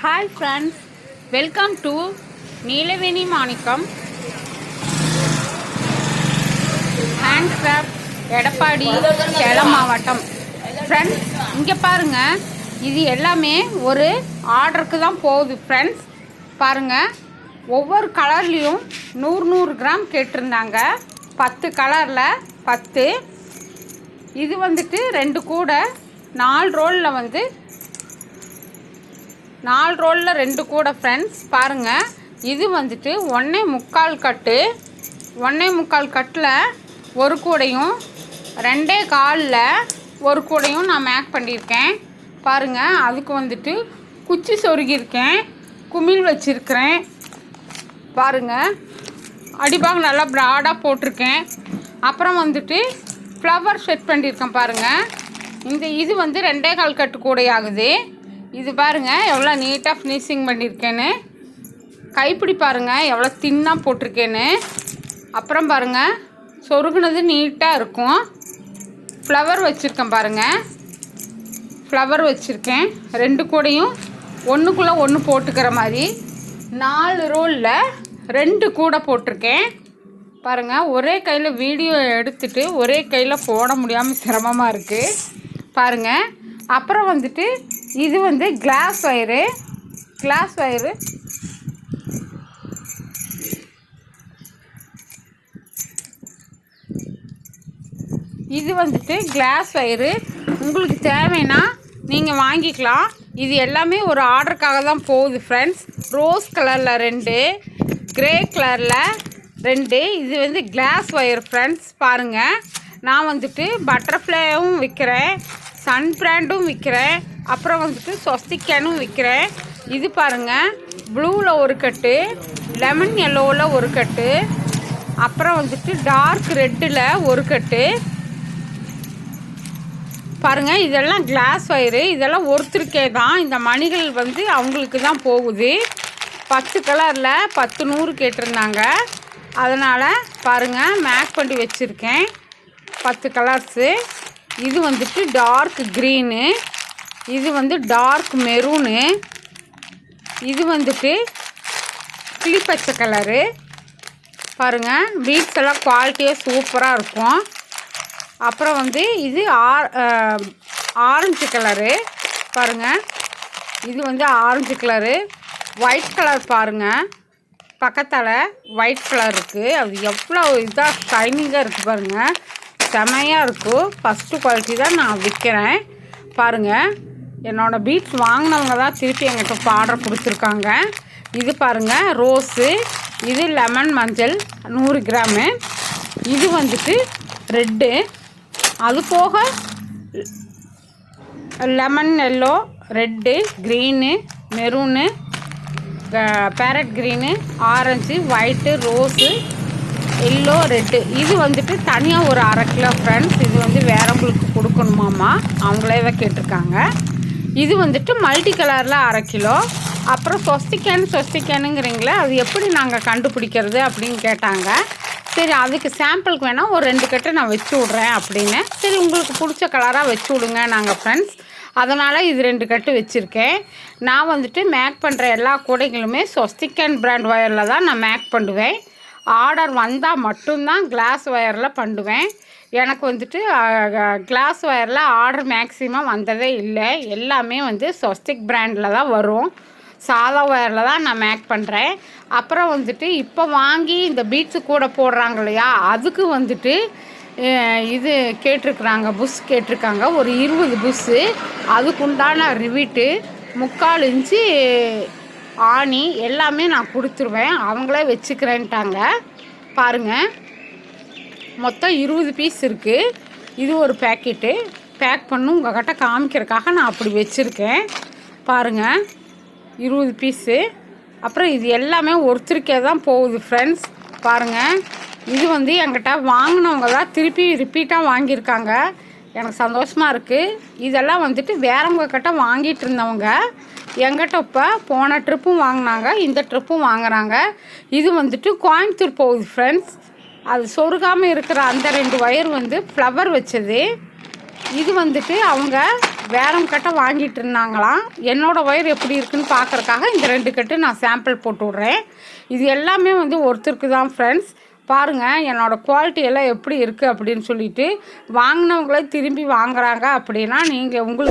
Hi friends, welcome to Neelaveni Manickam handcraft Edappadi Salem மாவட்டம். Friends, இங்கே பாருங்கள், இது எல்லாமே ஒரு ஆர்டருக்கு தான் போகுது. ஃப்ரெண்ட்ஸ் பாருங்கள், ஒவ்வொரு கலர்லேயும் 100 கிராம் கேட்டிருந்தாங்க. 10 கலரில் 10. இது வந்துட்டு 2 கூட 4 ரோலில் 2 கூட. ஃப்ரெண்ட்ஸ் பாருங்கள், இது வந்துட்டு 1.25 கட்டு. 1.25 கட்டில் ஒரு கூடையும் 2.25 ஒரு கூடையும் நான் மேக் பண்ணியிருக்கேன். பாருங்கள், அதுக்கு வந்துட்டு குச்சி சொருகியிருக்கேன், குமிழ் வச்சுருக்கிறேன். பாருங்கள், அடிபாகம் நல்லா ப்ராடாக போட்டிருக்கேன். அப்புறம் வந்துட்டு ஃப்ளவர் செட் பண்ணியிருக்கேன். பாருங்கள், இது வந்து 2.25 கட்டு கூடையாகுது. இது பாருங்கள் எவ்வளோ நீட்டாக ஃபினிஷிங் பண்ணியிருக்கேன்னு. கைப்பிடி பாருங்கள் எவ்வளோ தின்னாக போட்டிருக்கேன்னு. அப்புறம் பாருங்கள், சொருகுனது நீட்டாக இருக்கும். ஃப்ளவர் வச்சுருக்கேன். பாருங்கள், ஃப்ளவர் வச்சுருக்கேன். 2 கூடையும் ஒன்றுக்குள்ளே ஒன்று போட்டுக்கிற மாதிரி 4 ரோலில் 2 கூடை போட்டிருக்கேன். பாருங்கள், ஒரே கையில் வீடியோ எடுத்துகிட்டு ஒரே கையில் போட முடியாமல் சிரமமாக இருக்குது. பாருங்கள், அப்புறம் வந்துட்டு இது வந்து கிளாஸ் வயரு. இது வந்துட்டு கிளாஸ் வயரு. உங்களுக்கு தேவைன்னா நீங்கள் வாங்கிக்கலாம். இது எல்லாமே ஒரு ஆர்டருக்காக தான் போகுது. ஃப்ரெண்ட்ஸ், ரோஸ் கலரில் 2, கிரே கலரில் 2. இது வந்து கிளாஸ் ஒயர். ஃப்ரெண்ட்ஸ் பாருங்கள், நான் வந்துட்டு பட்டர்ஃப்ளையும் விற்கிறேன், சன் பிராண்டும் விற்கிறேன், அப்புறம் வந்துட்டு சொஸ்திக்கானும் விற்கிறேன். இது பாருங்கள், ப்ளூவில் ஒரு கட்டு, லெமன் எல்லோவில் ஒரு கட்டு, அப்புறம் வந்துட்டு டார்க் ரெட்டில் ஒரு கட்டு. பாருங்கள், இதெல்லாம் கிளாஸ் ஒயரு. இதெல்லாம் ஒருத்தருக்கே தான். இந்த மணிகள் வந்து அவங்களுக்கு தான் போகுது. 10 கலரில் 10 100 கேட்டிருந்தாங்க. அதனால் பாருங்கள், மேக் பண்ணி வச்சுருக்கேன் 10 கலர்ஸு. இது வந்துட்டு டார்க் க்ரீனு, இது வந்து டார்க் மெரூனு, இது வந்துட்டு கிளிப்பச்சை கலரு. பாருங்கள், பீட்ஸ் எல்லாம் குவாலிட்டியாக சூப்பராக இருக்கும். அப்புறம் வந்து இது ஆரஞ்சு கலரு. பாருங்கள், இது வந்து ஆரஞ்சு கலரு. ஒயிட் கலர் பாருங்கள், பக்கத்தால் ஒயிட் கலர் இருக்குது. அது எவ்வளோ இதாக ஷைனிங்காக இருக்குது பாருங்கள், செமையாக இருக்கும். ஃபஸ்ட்டு குவாலிட்டி தான் நான் விற்கிறேன். பாருங்கள், என்னோடய பீட்ஸ் வாங்கினவங்க தான் திருப்பி எங்கிட்ட ஆர்டர் கொடுத்துருக்காங்க. இது பாருங்கள் ரோஸு, இது லெமன் மஞ்சள் 100 கிராமு, இது வந்துட்டு ரெட்டு, அது போக lemon yellow, red, green, maroon, parrot green, orange, white, rose, yellow, red. இது வந்துட்டு தனியாக ஒரு 1/2 கிலோ. ஃப்ரெண்ட்ஸ், இது வந்து வேறவங்களுக்கு கொடுக்கணுமாம்மா, அவங்களே தான் கேட்டிருக்காங்க. இது வந்துட்டு மல்டி கலரில் 1/2 கிலோ. அப்புறம் சொஸ்திக்கானுங்கிறீங்களே, அது எப்படி நாங்கள் கண்டுபிடிக்கிறது அப்படின்னு கேட்டாங்க. சரி, அதுக்கு சாம்பிளுக்கு வேணால் ஒரு 2 கட்டை நான் வச்சு விட்றேன் அப்படின்னு. சரி, உங்களுக்கு பிடிச்ச கலராக வச்சு விடுங்க நாங்கள் ஃப்ரெண்ட்ஸ். அதனால் இது 2 கட்டு வச்சுருக்கேன். நான் வந்துட்டு மேக் பண்ணுற எல்லா கூடைகளுமே சொஸ்திக்கான் பிராண்ட் ஒயரில் தான் நான் மேக் பண்ணுவேன். ஆர்டர் வந்தால் மட்டும்தான் கிளாஸ் ஒயரில் பண்ணுவேன். எனக்கு வந்துட்டு கிளாஸ் ஒயரில் ஆர்டர் மேக்ஸிமம் வந்ததே இல்லை. எல்லாமே வந்து சொஸ்திக் பிராண்டில் தான் வரும். சாதா ஒயரில் தான் நான் மேக் பண்ணுறேன். அப்புறம் வந்துட்டு இப்போ வாங்கி இந்த பீட்ஸு கூட போடுறாங்க இல்லையா, அதுக்கு வந்துட்டு இது கேட்டிருக்குறாங்க, புஷ் கேட்டிருக்காங்க, ஒரு 20 புஷ்ஷு. அதுக்குண்டான ரிவிட்டு 3/4 இன்ச்சு ஆணி எல்லாமே நான் கொடுத்துருவேன், அவங்களே வச்சுக்கிறேன்ட்டாங்க. பாருங்கள், மொத்தம் 20 பீஸ் இருக்குது. இது ஒரு பேக்கெட்டு பேக் பண்ணி உங்கள்கிட்ட காமிக்கிறதுக்காக நான் அப்படி வச்சுருக்கேன். பாருங்கள், 20 பீஸு. அப்புறம் இது எல்லாமே ஒருத்தருக்கே தான் போகுது. ஃப்ரெண்ட்ஸ் பாருங்கள், இது வந்து என்கிட்ட வாங்கினவங்க தான் திருப்பி ரிப்பீட்டாக வாங்கியிருக்காங்க. எனக்கு சந்தோஷமாக இருக்குது. இதெல்லாம் வந்துட்டு வேறவங்க கிட்ட வாங்கிட்டு இருந்தவங்க எங்கிட்ட இப்போ போன ட்ரிப்பும் வாங்கினாங்க, இந்த ட்ரிப்பும் வாங்குகிறாங்க. இது வந்துட்டு கோயம்புத்தூர் போகுது. ஃப்ரெண்ட்ஸ், அது சொருகாமல் இருக்கிற அந்த 2 ஒயர் வந்து ஃப்ளவர் வச்சது. இது வந்துட்டு அவங்க வேரம் கட்டை வாங்கிட்டு இருந்தாங்களாம். என்னோடய ஒயர் எப்படி இருக்குதுன்னு பார்க்குறக்காக இந்த 2 கட்டு நான் சாம்பிள் போட்டு விட்றேன். இது எல்லாமே வந்து ஒருத்தருக்கு தான் ஃப்ரெண்ட்ஸ். பாருங்கள் என்னோடய குவாலிட்டி எல்லாம் எப்படி இருக்குது அப்படின்னு சொல்லிட்டு வாங்கினவங்களே திரும்பி வாங்குகிறாங்க அப்படின்னா நீங்கள் உங்களுக்கு